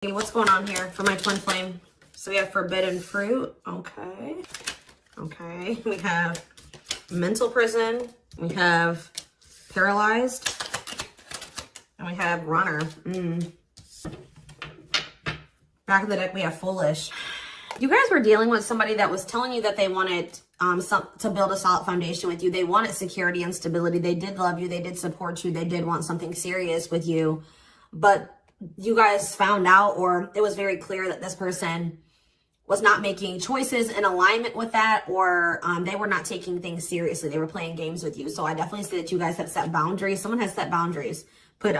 Hey, what's going on here for my twin flame? So we have forbidden fruit. Okay. We have mental prison. We have paralyzed. And we have runner. Back of the deck, we have foolish. You guys were dealing with somebody that was telling you that they wanted to build a solid foundation with you. They wanted security and stability. They did love you. They did support you. They did want something serious with you. But you guys found out, or it was very clear that this person was not making choices in alignment with that, or they were not taking things seriously. They were playing games with you. So I definitely see that you guys have set boundaries. Someone has set boundaries. But,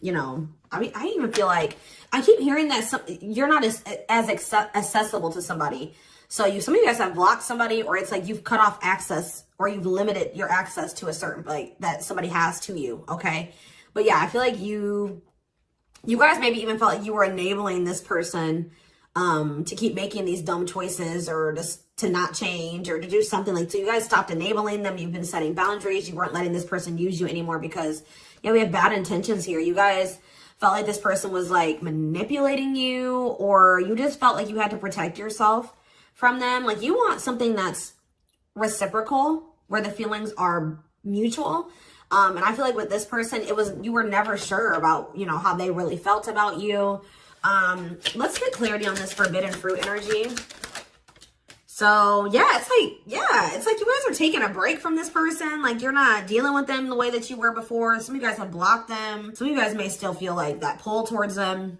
you know, I mean, I even feel like I keep hearing that you're not as accessible to somebody. So some of you guys have blocked somebody, or it's like you've cut off access, or you've limited your access to a certain, like, that somebody has to you. Okay. But yeah, I feel like you guys maybe even felt like you were enabling this person to keep making these dumb choices, or just to not change, or to do something. Like, so you guys stopped enabling them. You've been setting boundaries. You weren't letting this person use you anymore because, yeah, we have bad intentions here. You guys felt like this person was like manipulating you, or you just felt like you had to protect yourself from them. Like, you want something that's reciprocal, where the feelings are mutual. And I feel like with this person, you were never sure about, you know, how they really felt about you. Let's get clarity on this forbidden fruit energy. So yeah, it's like you guys are taking a break from this person. Like, you're not dealing with them the way that you were before. Some of you guys have blocked them. Some of you guys may still feel like that pull towards them,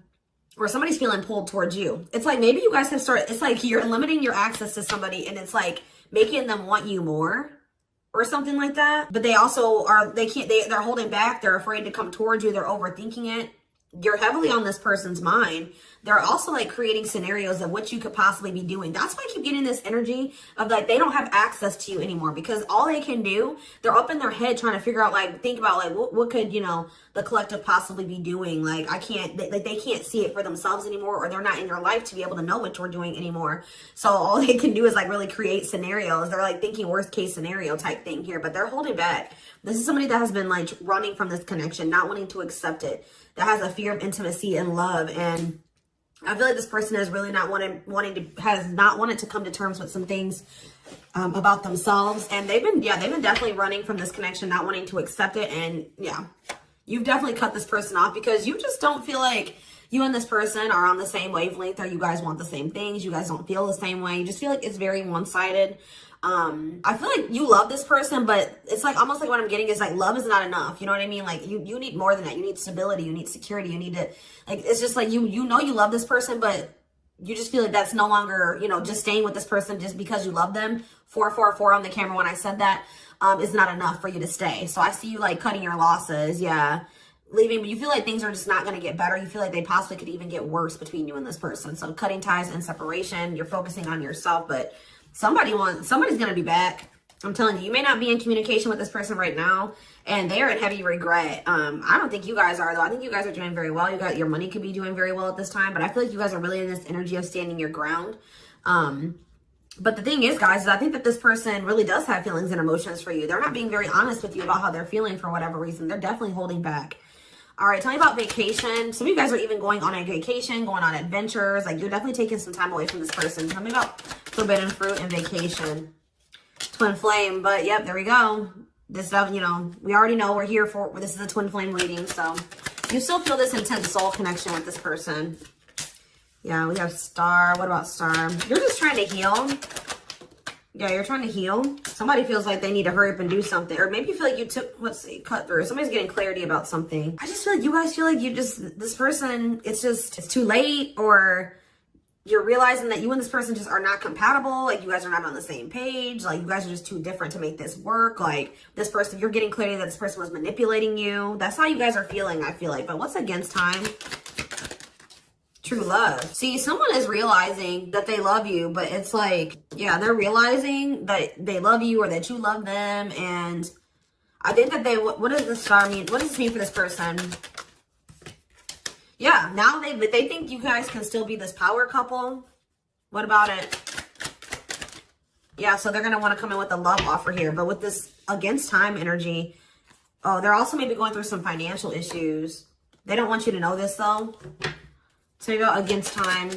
or somebody's feeling pulled towards you. It's like maybe you guys have started, it's like you're limiting your access to somebody, and it's like making them want you more, or something like that. But they also they're holding back. They're afraid to come towards you. They're overthinking it. You're heavily on this person's mind. They're also like creating scenarios of what you could possibly be doing. That's why I keep getting this energy of like, they don't have access to you anymore, because all they can do, they're up in their head trying to figure out, like, think about like, what could, you know, the collective possibly be doing? Like, they can't see it for themselves anymore, or they're not in your life to be able to know what you're doing anymore. So all they can do is like really create scenarios. They're like thinking worst case scenario type thing here, but they're holding back. This is somebody that has been like running from this connection, not wanting to accept it, that has a fear of intimacy and love. And I feel like this person has really not wanted to come to terms with some things about themselves. And they've been definitely running from this connection, not wanting to accept it. And yeah, you've definitely cut this person off because you just don't feel like you and this person are on the same wavelength, or you guys want the same things. You guys don't feel the same way. You just feel like it's very one-sided. I feel like you love this person, but it's like almost like what I'm getting is like love is not enough. You know what I mean? Like you need more than that. You need stability. You need security. You need to, like, it's just like you know you love this person, but you just feel like that's no longer, you know, just staying with this person just because you love them. 444 on the camera when I said that is not enough for you to stay. So I see you like cutting your losses. Yeah. Leaving, but you feel like things are just not going to get better. You feel like they possibly could even get worse between you and this person. So cutting ties and separation. You're focusing on yourself, but somebody's going to be back. I'm telling you, you may not be in communication with this person right now, and they are in heavy regret. I don't think you guys are, though. I think you guys are doing very well. Your money could be doing very well at this time, but I feel like you guys are really in this energy of standing your ground. But the thing is, guys, is I think that this person really does have feelings and emotions for you. They're not being very honest with you about how they're feeling for whatever reason. They're definitely holding back. All right, tell me about vacation. Some of you guys are even going on a vacation, going on adventures. Like, you're definitely taking some time away from this person. Tell me about forbidden fruit and vacation. Twin flame, but yep, there we go. This stuff, you know, we already know we're here for, this is a twin flame reading, so you still feel this intense soul connection with this person. Yeah, we have star. What about star? You're just trying to heal. Yeah, you're trying to heal. Somebody feels like they need to hurry up and do something. Or maybe you feel like you took, let's see, cut through. Somebody's getting clarity about something. I just feel like you guys feel like this person, it's too late, or you're realizing that you and this person just are not compatible. Like, you guys are not on the same page. Like, you guys are just too different to make this work. Like, this person, you're getting clarity that this person was manipulating you. That's how you guys are feeling, I feel like. But what's against time? True love. See, someone is realizing that they love you, but it's like, yeah, they're realizing that they love you, or that you love them. And I think that what does this star mean? What does this mean for this person? Yeah, now they think you guys can still be this power couple. What about it? Yeah, so they're going to want to come in with a love offer here. But with this against time energy, oh, they're also maybe going through some financial issues. They don't want you to know this, though. So you go against time,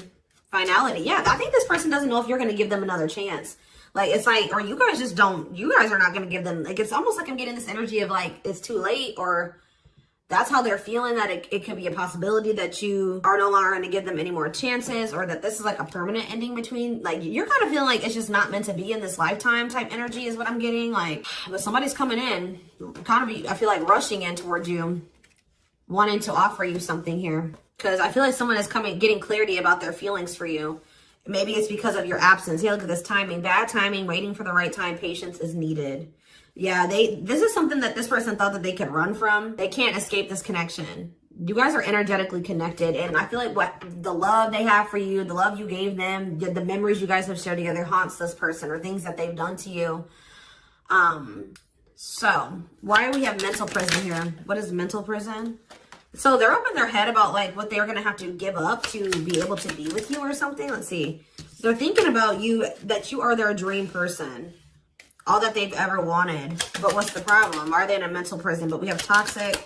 finality. Yeah, I think this person doesn't know if you're going to give them another chance. Like, it's like, or you guys just don't, you guys are not going to give them, like, it's almost like I'm getting this energy of like, it's too late, or that's how they're feeling, that it could be a possibility that you are no longer going to give them any more chances, or that this is like a permanent ending between, like, you're kind of feeling like it's just not meant to be in this lifetime type energy is what I'm getting. Like, but somebody's coming in, kind of, I feel like rushing in towards you, wanting to offer you something here. Because I feel like someone is getting clarity about their feelings for you. Maybe it's because of your absence. Yeah, look at this timing. Bad timing, waiting for the right time, patience is needed. Yeah, this is something that this person thought that they could run from. They can't escape this connection. You guys are energetically connected. And I feel like what the love they have for you, the love you gave them, the memories you guys have shared together haunts this person, or things that they've done to you. So why do we have mental prison here? What is mental prison? So they're up in their head about like what they're going to have to give up to be able to be with you or something. Let's see. They're thinking about you, that you are their dream person. All that they've ever wanted. But what's the problem? Are they in a mental prison? But we have toxic.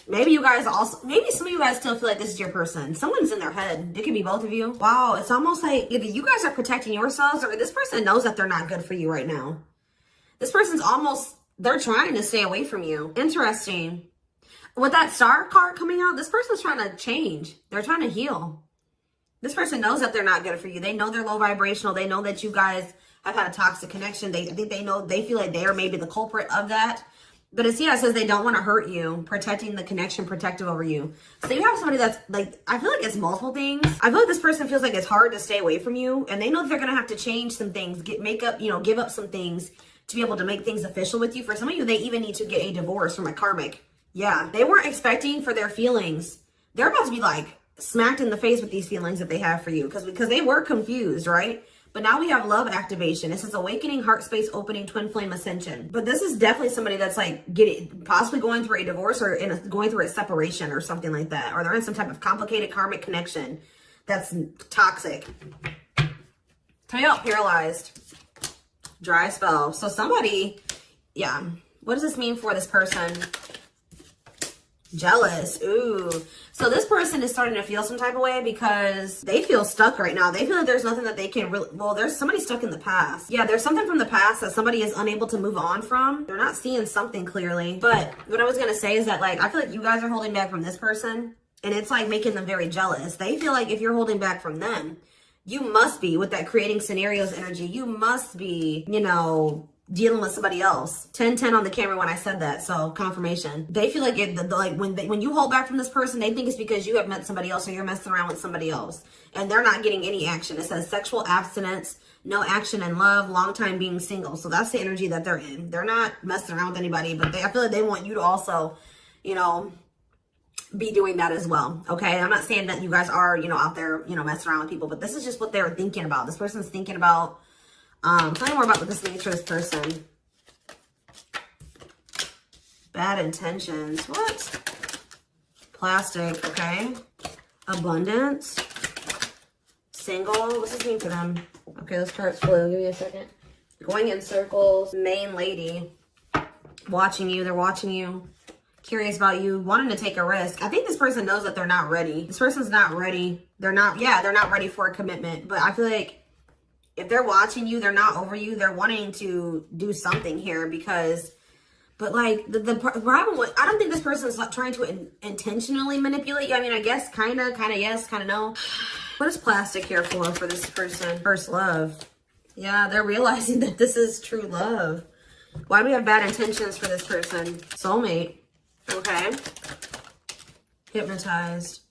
Maybe you guys also, maybe some of you guys still feel like this is your person. Someone's in their head. It could be both of you. Wow. It's almost like either you guys are protecting yourselves, or this person knows that they're not good for you right now. This person's almost, they're trying to stay away from you. Interesting. With that star card coming out, this person's trying to change. They're trying to heal. This person knows that they're not good for you. They know they're low vibrational. They know that you guys have had a toxic connection. I think they know, they feel like they are maybe the culprit of that. But it says they don't want to hurt you, protecting the connection, protective over you. So you have somebody that's like, I feel like it's multiple things. I feel like this person feels like it's hard to stay away from you, and they know that they're going to have to change some things, give up some things to be able to make things official with you. For some of you, they even need to get a divorce from a karmic. Yeah, they weren't expecting for their feelings. They're about to be like smacked in the face with these feelings that they have for you, because they were confused, right? But now we have love activation. This is awakening, heart space opening, twin flame ascension. But this is definitely somebody that's like possibly going through a divorce, or going through a separation or something like that. Or they're in some type of complicated karmic connection that's toxic. Tell you out, paralyzed. Dry spell. So somebody, yeah. What does this mean for this person? Jealous. Ooh. So this person is starting to feel some type of way because they feel stuck right now. They feel like there's nothing that they can really, well, there's somebody stuck in the past. Yeah, there's something from the past that somebody is unable to move on from. They're not seeing something clearly. But what I was going to say is that, like, I feel like you guys are holding back from this person, and it's like making them very jealous. They feel like if you're holding back from them, you must be, with that creating scenarios energy, you must be, dealing with somebody else. 10-10 on the camera when I said that, so confirmation. They feel like when you hold back from this person, they think it's because you have met somebody else, or you're messing around with somebody else, and they're not getting any action. It says sexual abstinence, no action in love, long time being single. So that's the energy that they're in. They're not messing around with anybody, but I feel like they want you to also, be doing that as well. Okay, I'm not saying that you guys are, out there, messing around with people, but this is just what they're thinking about. This person's thinking about. Tell me more about what this means for this person. Bad intentions. What? Plastic. Okay. Abundance. Single. What's this mean for them? Okay, this chart's blue. Give me a second. Going in circles. Main lady. Watching you. They're watching you. Curious about you. Wanting to take a risk. I think this person knows that they're not ready. This person's not ready. They're not ready for a commitment. But I feel like if they're watching you, they're not over you. They're wanting to do something here but like the problem with, I don't think this person is like trying to intentionally manipulate you. I mean, I guess kind of yes, kind of no. What is plastic here for this person? First love. Yeah, they're realizing that this is true love. Why do we have bad intentions for this person? Soulmate. Okay. Hypnotized.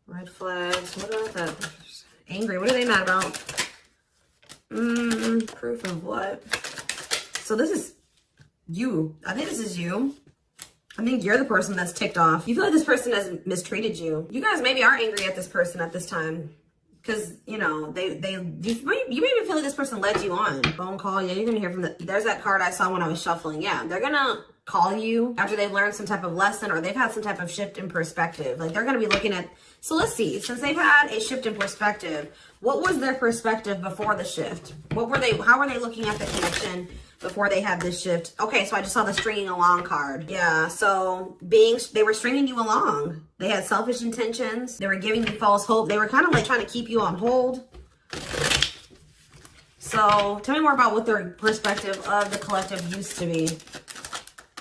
Red flags. What about that? Angry. What are they mad about? Proof of what? So this is you. I think this is you. I think you're the person that's ticked off. You feel like this person has mistreated you. You guys maybe are angry at this person at this time. Because, you maybe feel like this person led you on. Phone call. Yeah, you're going to hear from there's that card I saw when I was shuffling. Yeah, they're going to call you after they've learned some type of lesson, or they've had some type of shift in perspective. Like, they're going to be looking at, so let's see, since they've had a shift in perspective, what was their perspective before the shift? How were they looking at the connection before they had this shift. Okay, so I just saw the stringing along card. Yeah, so they were stringing you along. They had selfish intentions. They were giving you false hope. They were kind of like trying to keep you on hold. So tell me more about what their perspective of the collective used to be.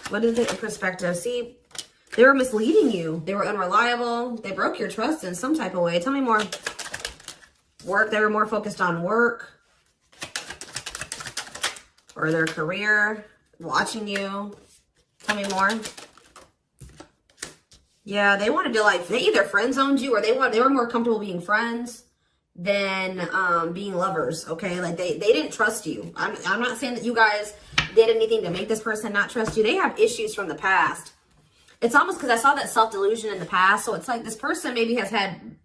What is the perspective? See, they were misleading you. They were unreliable. They broke your trust in some type of way. Tell me more. Work. They were more focused on work or their career, watching you. Tell me more. Yeah, they wanted to like, they either friend zoned you or they were more comfortable being friends than being lovers. Okay, like they didn't trust you. I'm not saying that you guys did anything to make this person not trust you. They have issues from the past. It's almost because I saw that self-delusion in the past. So it's like this person maybe has had,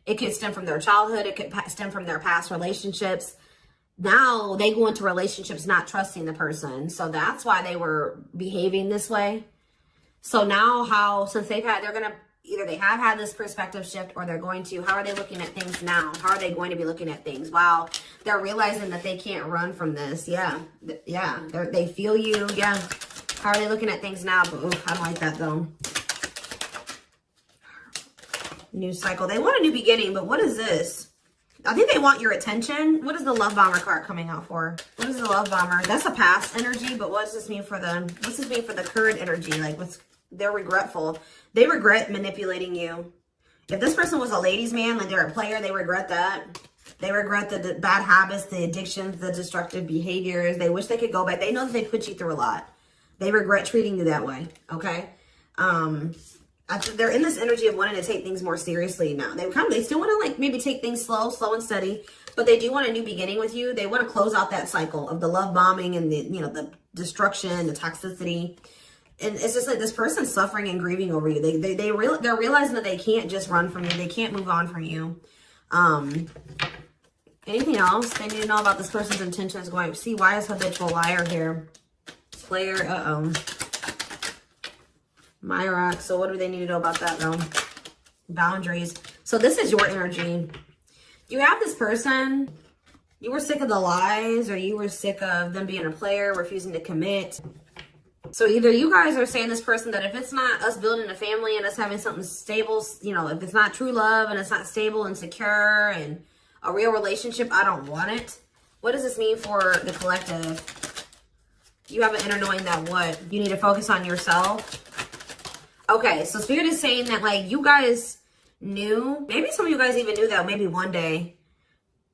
it could stem from their childhood. It could stem from their past relationships. Now they go into relationships not trusting the person. So that's why they were behaving this way. So now since they're going to, either they have had this perspective shift or they're going to, how are they looking at things now? How are they going to be looking at things? Wow. They're realizing that they can't run from this. Yeah. Yeah. They feel you. Yeah. How are they looking at things now? But, ooh, I don't like that though. New cycle. They want a new beginning, but what is this? I think they want your attention. What is the love bomber card coming out for? What is the love bomber? That's a past energy, but what does this mean for them? What's this mean for the current energy? Like they're regretful. They regret manipulating you. If this person was a ladies' man, like they're a player, they regret that. They regret the bad habits, the addictions, the destructive behaviors. They wish they could go back. They know that they put you through a lot. They regret treating you that way, okay? They're in this energy of wanting to take things more seriously now. They still want to like maybe take things slow and steady, but they do want a new beginning with you. They want to close out that cycle of the love bombing and the destruction, the toxicity. And it's just like this person's suffering and grieving over you. They're realizing that they can't just run from you. They can't move on from you. Anything else they need to know about this person's intentions going? See, why is habitual liar here? Player, Myrock. So what do they need to know about that though? Boundaries. So this is your energy. You have this person. You were sick of the lies, or you were sick of them being a player, refusing to commit. So either you guys are saying this person that if it's not us building a family and us having something stable, if it's not true love and it's not stable and secure and a real relationship, I don't want it. What does this mean for the collective? You have an inner knowing that what? You need to focus on yourself. Okay, so Spirit is saying that like you guys knew, maybe some of you guys even knew that maybe one day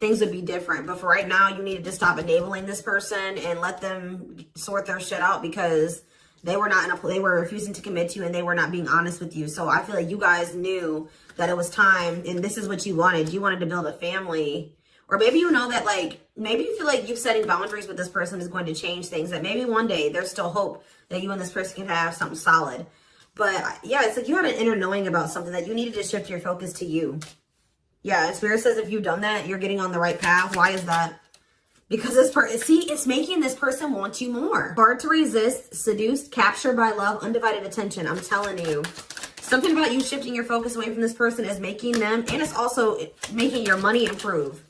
things would be different. But for right now, you needed to stop enabling this person and let them sort their shit out because they were they were refusing to commit to you and they were not being honest with you. So I feel like you guys knew that it was time and this is what you wanted. You wanted to build a family. Or maybe you know that like, maybe you feel like you setting boundaries with this person is going to change things. That maybe one day there's still hope that you and this person can have something solid. But yeah, it's like you had an inner knowing about something that you needed to shift your focus to you. Yeah, Spirit says if you've done that, you're getting on the right path. Why is that? Because this it's making this person want you more. Hard to resist, seduced, captured by love, undivided attention. I'm telling you. Something about you shifting your focus away from this person is making them, and it's also making your money improve.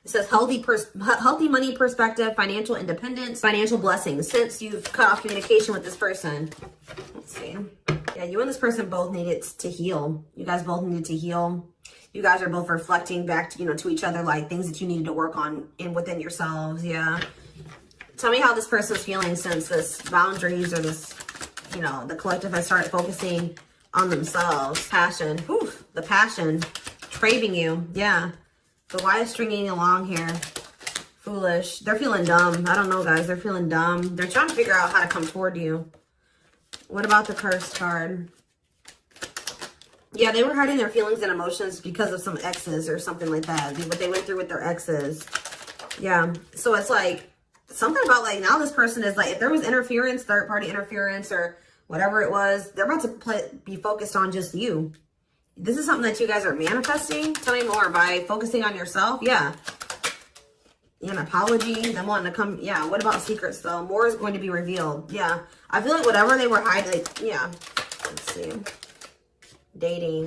It says healthy money perspective, financial independence, financial blessings since you've cut off communication with this person. Let's see. Yeah, you and this person both needed to heal. You guys both needed to heal. You guys are both reflecting back to, to each other, like things that you needed to work on within yourselves. Yeah. Tell me how this person's feeling since this boundaries or this, the collective has started focusing on themselves. Passion. Whew, the passion. Craving you. Yeah. But why is stringing along here? Foolish. They're feeling dumb. I don't know, guys. They're feeling dumb. They're trying to figure out how to come toward you. What about the cursed card? Yeah, they were hiding their feelings and emotions because of some exes or something like that. What they went through with their exes. Yeah. So it's like something about like now this person is like, if there was interference, third party interference or whatever it was, they're about to be focused on just you. This is something that you guys are manifesting. Tell me more by focusing on yourself. Yeah. An apology. Them wanting to come. Yeah. What about secrets though? More is going to be revealed. Yeah. I feel like whatever they were hiding. Like, yeah. Let's see. Dating.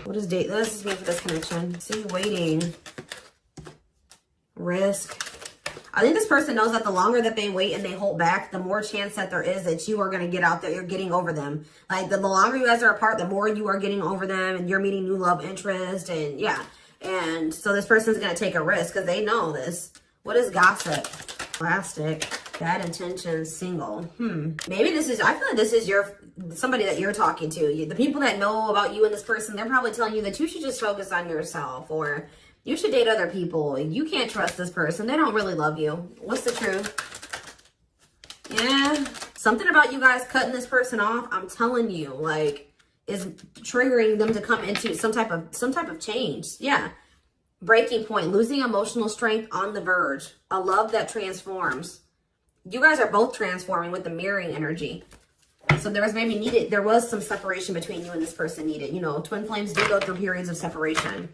What does date? What does this mean for this connection? See, waiting. Risk. I think this person knows that the longer that they wait and they hold back, the more chance that there is that you are going to get out there. You're getting over them. Like the longer you guys are apart, the more you are getting over them and you're meeting new love interest. And yeah. And so this person's going to take a risk because they know this. What is gossip? Plastic. Bad intentions. Single. Maybe this is, I feel like this is somebody that you're talking to. The people that know about you and this person, they're probably telling you that you should just focus on yourself, or you should date other people. You can't trust this person. They don't really love you. What's the truth? Yeah. Something about you guys cutting this person off, I'm telling you, like, is triggering them to come into some type of change. Yeah. Breaking point. Losing emotional strength on the verge. A love that transforms. You guys are both transforming with the mirroring energy. So there was some separation between you and this person needed. You know, twin flames do go through periods of separation.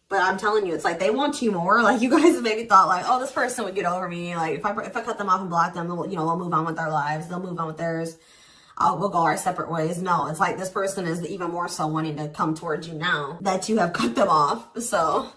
But I'm telling you, it's like they want you more. Like you guys maybe thought like, oh, this person would get over me. Like if I cut them off and block them, they'll move on with their lives. They'll move on with theirs. We'll go our separate ways. No, it's like this person is even more so wanting to come towards you now that you have cut them off. So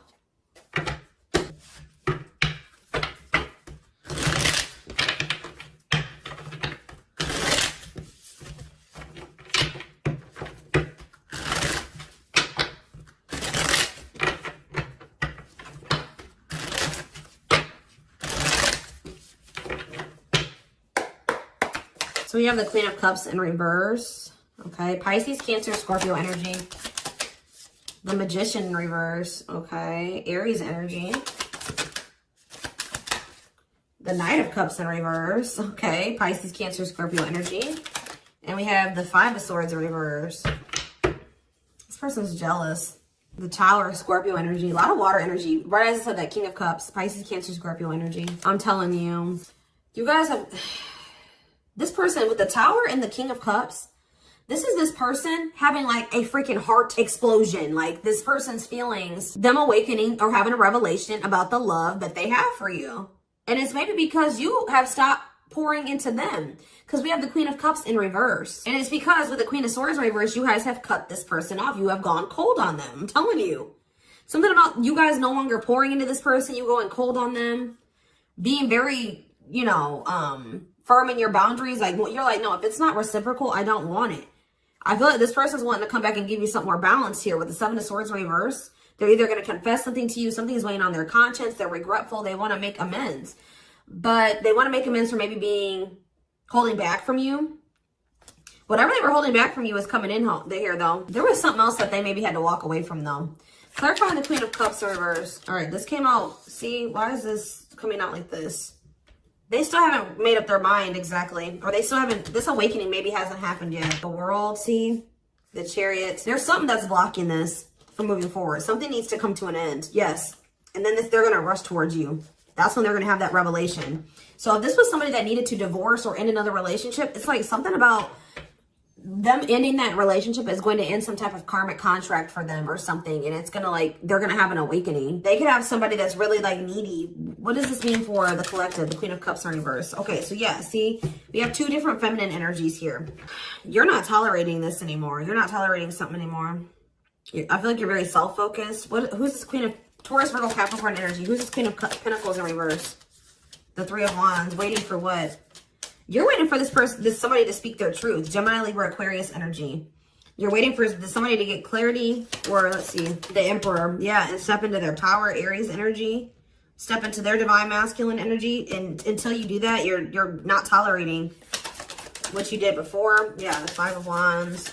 we have the Queen of Cups in reverse. Okay. Pisces, Cancer, Scorpio energy. The Magician in reverse. Okay. Aries energy. The Knight of Cups in reverse. Okay. Pisces, Cancer, Scorpio energy. And we have the Five of Swords in reverse. This person's jealous. The Tower, Scorpio energy. A lot of water energy. Right as I said, that King of Cups. Pisces, Cancer, Scorpio energy. I'm telling you. You guys have... This person with the Tower and the King of Cups, this is this person having like a freaking heart explosion. Like this person's feelings, them awakening or having a revelation about the love that they have for you. And it's maybe because you have stopped pouring into them. Because we have the Queen of Cups in reverse. And it's because with the Queen of Swords in reverse, you guys have cut this person off. You have gone cold on them. I'm telling you. Something about you guys no longer pouring into this person. You going cold on them. Being very, firm in your boundaries. Like you're like, no, if it's not reciprocal, I don't want it. I feel like this person's wanting to come back and give you something more balanced here with the Seven of Swords reverse. They're either going to confess something to you, something's weighing on their conscience, they're regretful, they want to make amends. But they want to make amends for maybe holding back from you. Whatever they were holding back from you is coming in here though. There was something else that they maybe had to walk away from though. Clarifying the Queen of Cups in reverse. All right, this came out. See, why is this coming out like this? They still haven't made up their mind exactly. Or they still haven't, this awakening maybe hasn't happened yet. The World, see? The Chariot. There's something that's blocking this from moving forward. Something needs to come to an end. Yes. And then they're going to rush towards you. That's when they're going to have that revelation. So if this was somebody that needed to divorce or end another relationship, it's like something about them ending that relationship is going to end some type of karmic contract for them or something. And it's going to they're going to have an awakening. They could have somebody that's really needy. What does this mean for the collective? The Queen of Cups in reverse. Okay, so yeah, see, we have two different feminine energies here. You're not tolerating this anymore. You're not tolerating something anymore. I feel like you're very self-focused. Who's this Queen of Taurus, Virgo, Capricorn energy? Who's this Queen of Pentacles in reverse? The Three of Wands. Waiting for what? You're waiting for somebody to speak their truth. Gemini, Libra, Aquarius energy. You're waiting for somebody to get clarity, or let's see, the Emperor. Yeah, and step into their power, Aries energy. Step into their divine masculine energy. And until you do that, you're not tolerating what you did before. Yeah, the Five of Wands.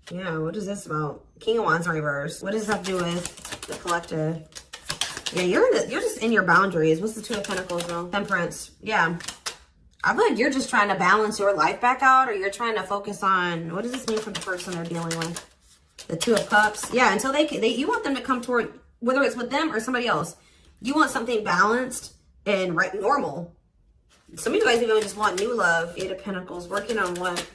Yeah, what is this about? King of Wands in reverse. What does this have to do with the collective? Yeah, you're just in your boundaries. What's the Two of Pentacles though? Temperance. Yeah. I feel like you're just trying to balance your life back out, or you're trying to focus on, what does this mean for the person they're dealing with? The Two of Cups. Yeah, until you want them to come toward, whether it's with them or somebody else, you want something balanced and normal. Some of you guys even just want new love. Eight of Pentacles. Working on what?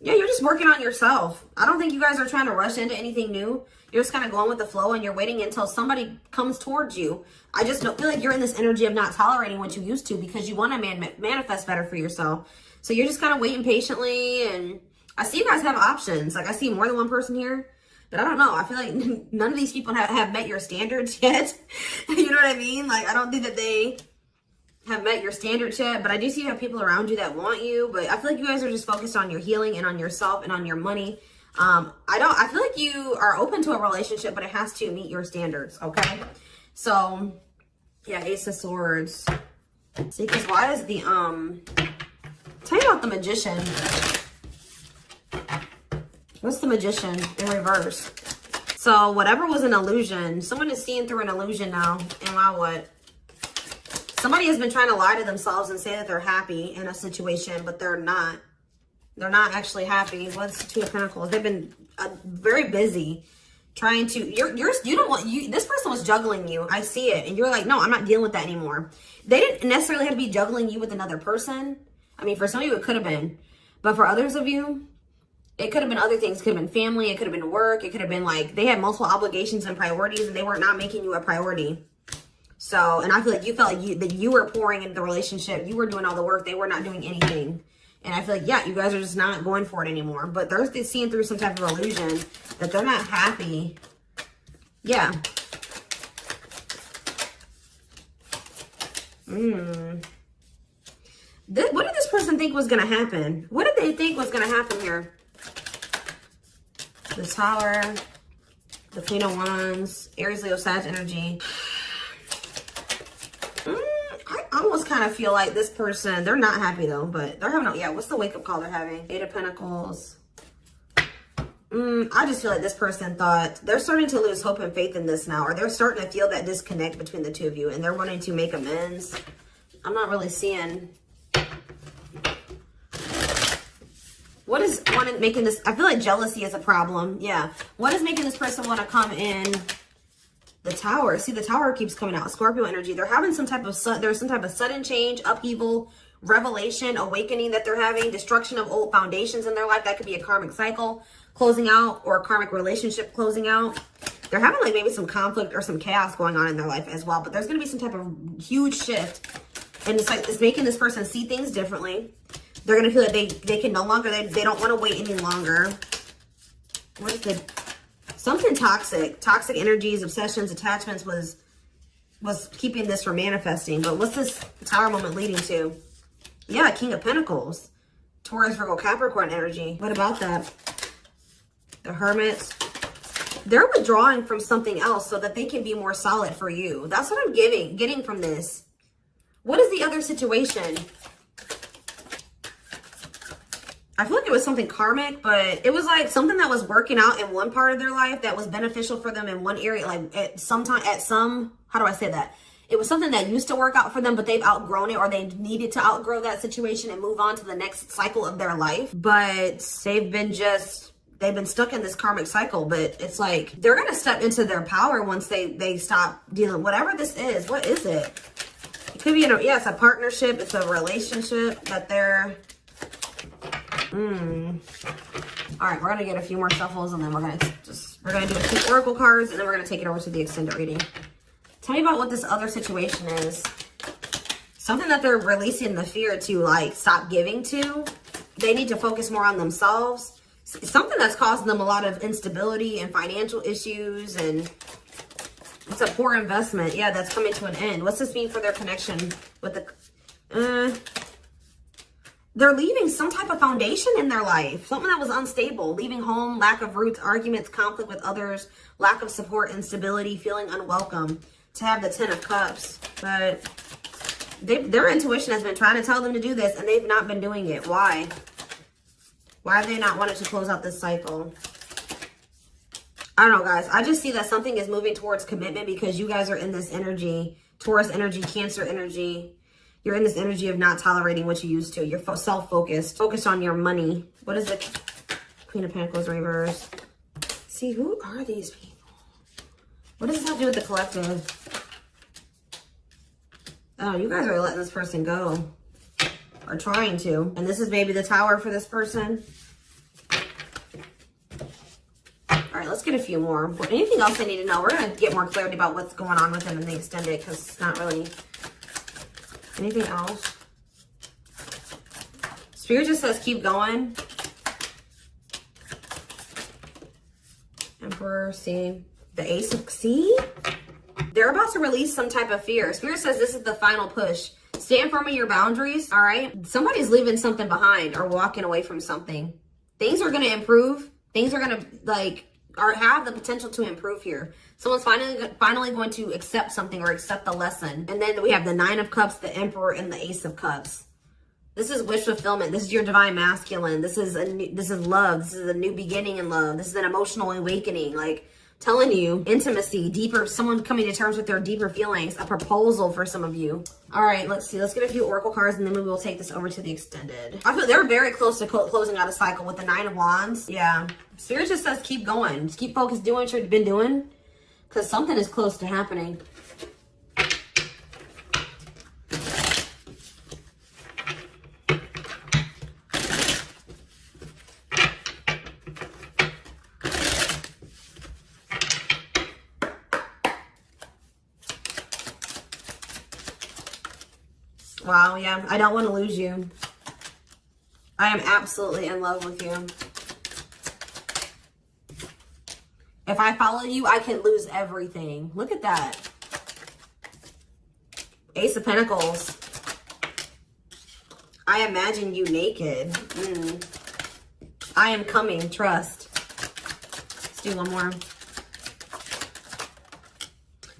Yeah, you're just working on yourself. I don't think you guys are trying to rush into anything new. You're just kind of going with the flow and you're waiting until somebody comes towards you. I just don't feel like you're in this energy of not tolerating what you used to because you want to manifest better for yourself. So you're just kind of waiting patiently. And I see you guys have options. Like I see more than one person here. But I don't know. I feel like none of these people have met your standards yet. You know what I mean? Like, I don't think that they have met your standards yet, but I do see you have people around you that want you. But I feel like you guys are just focused on your healing and on yourself and on your money. I feel like you are open to a relationship, but it has to meet your standards, okay? So, yeah, Ace of Swords. See, because why is the, tell me about the Magician. What's the Magician in reverse? So, whatever was an illusion, someone is seeing through an illusion now. And now what? Somebody has been trying to lie to themselves and say that they're happy in a situation, but they're not. They're not actually happy. What's the Two of Pentacles? They've been very busy trying to, this person was juggling you. I see it. And you're like, no, I'm not dealing with that anymore. They didn't necessarily have to be juggling you with another person. I mean, for some of you, it could have been. But for others of you, it could have been other things. It could have been family. It could have been work. It could have been like, they had multiple obligations and priorities and they were not making you a priority. So, and I feel like you felt like that you were pouring into the relationship. You were doing all the work. They were not doing anything. And I feel like, yeah, you guys are just not going for it anymore. But they're seeing through some type of illusion that they're not happy. Yeah. What did this person think was going to happen? What did they think was going to happen here? The Tower, the Queen of Wands, Aries, Leo, Sag energy. I almost kind of feel like this person, they're not happy though, but they're having, yeah, what's the wake-up call they're having? Eight of Pentacles. I just feel like this person thought, they're starting to lose hope and faith in this now, or they're starting to feel that disconnect between the two of you, and they're wanting to make amends. I'm not really seeing. What is making this, I feel like jealousy is a problem. Yeah. What is making this person want to come in? The Tower. See, the Tower keeps coming out. Scorpio energy. They're having some type of, there's some type of sudden change, upheaval, revelation, awakening that they're having, destruction of old foundations in their life. That could be a karmic cycle closing out or a karmic relationship closing out. They're having like maybe some conflict or some chaos going on in their life as well. But there's going to be some type of huge shift. And it's like, it's making this person see things differently. They're going to feel like they can no longer, they don't want to wait any longer. What is the... Something toxic energies, obsessions, attachments was keeping this from manifesting. But what's this Tower moment leading to? Yeah, King of Pentacles. Taurus, Virgo, Capricorn energy. What about that? The Hermit. They're withdrawing from something else so that they can be more solid for you. That's what I'm getting from this. What is the other situation? I feel like it was something karmic, but it was like something that was working out in one part of their life that was beneficial for them in one area. Like how do I say that? It was something that used to work out for them, but they've outgrown it, or they needed to outgrow that situation and move on to the next cycle of their life. But they've been stuck in this karmic cycle. But it's like they're going to step into their power once they stop dealing, whatever this is. What is it? It could be, yeah, it's a partnership. It's a relationship that they're... All right, we're gonna get a few more shuffles, and then we're gonna do a few oracle cards, and then we're gonna take it over to the extended reading. Tell me about what this other situation is. Something that they're releasing the fear to, like, stop giving to. They need to focus more on themselves. Something that's causing them a lot of instability and financial issues, and it's a poor investment. Yeah, that's coming to an end. What's this mean for their connection with the... They're leaving some type of foundation in their life. Something that was unstable. Leaving home, lack of roots, arguments, conflict with others, lack of support, instability, feeling unwelcome. To have the 10 of Cups. But their intuition has been trying to tell them to do this, and they've not been doing it. Why? Why have they not wanted to close out this cycle? I don't know, guys. I just see that something is moving towards commitment because you guys are in this energy. Taurus energy, Cancer energy. You're in this energy of not tolerating what you used to. You're self-focused. Focused on your money. What is it? Queen of Pentacles reverse. See, who are these people? What does this have to do with the collective? Oh, you guys are letting this person go. Or trying to. And this is maybe the Tower for this person. All right, let's get a few more. Anything else I need to know? We're going to get more clarity about what's going on with them in the extended, because it's not really... Anything else? Spirit just says keep going. Emperor, see? The Ace of, see? They're about to release some type of fear. Spirit says this is the final push. Stand firm in your boundaries, all right? Somebody's leaving something behind or walking away from something. Things are going to improve. Things are going to, like, or have the potential to improve here. Someone's finally going to accept something or accept the lesson. And then we have the Nine of Cups, the Emperor, and the Ace of Cups. This is wish fulfillment. This is your divine masculine. This is love. This is a new beginning in love. This is an emotional awakening. Like, telling you, intimacy, deeper, someone coming to terms with their deeper feelings, a proposal for some of you. All right, let's see. Let's get a few oracle cards, and then we will take this over to the extended. I feel they're very close to closing out a cycle with the Nine of Wands. Yeah. Spirit just says keep going. Just keep focused, doing what you've been doing, because something is close to happening. Wow, yeah, I don't want to lose you. I am absolutely in love with you. If I follow you, I can lose everything. Look at that. Ace of Pentacles. I imagine you naked. I am coming, trust. Let's do one more.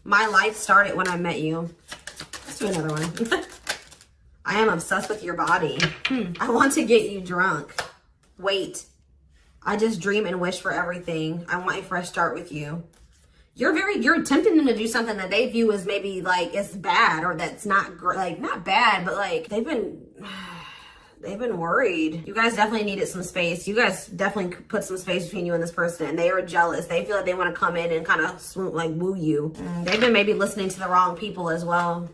My life started when I met you. Let's do another one. I am obsessed with your body. I want to get you drunk. Wait. I just dream and wish for everything. I want a fresh start with you. You're tempting them to do something that they view as maybe like it's bad, or that's not like not bad, but like they've been worried. You guys definitely needed some space. You guys definitely put some space between you and this person, and they are jealous. They feel like they want to come in and kind of swoop, like woo you. They've been maybe listening to the wrong people as well.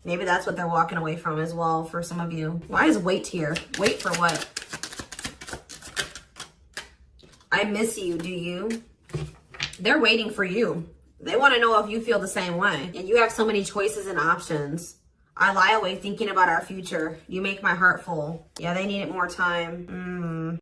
Maybe that's what they're walking away from as well for some of you. Why is wait here? Wait for what? I miss you, do you? They're waiting for you. They want to know if you feel the same way. And you have so many choices and options. I lie awake thinking about our future. You make my heart full. Yeah, they needed more time.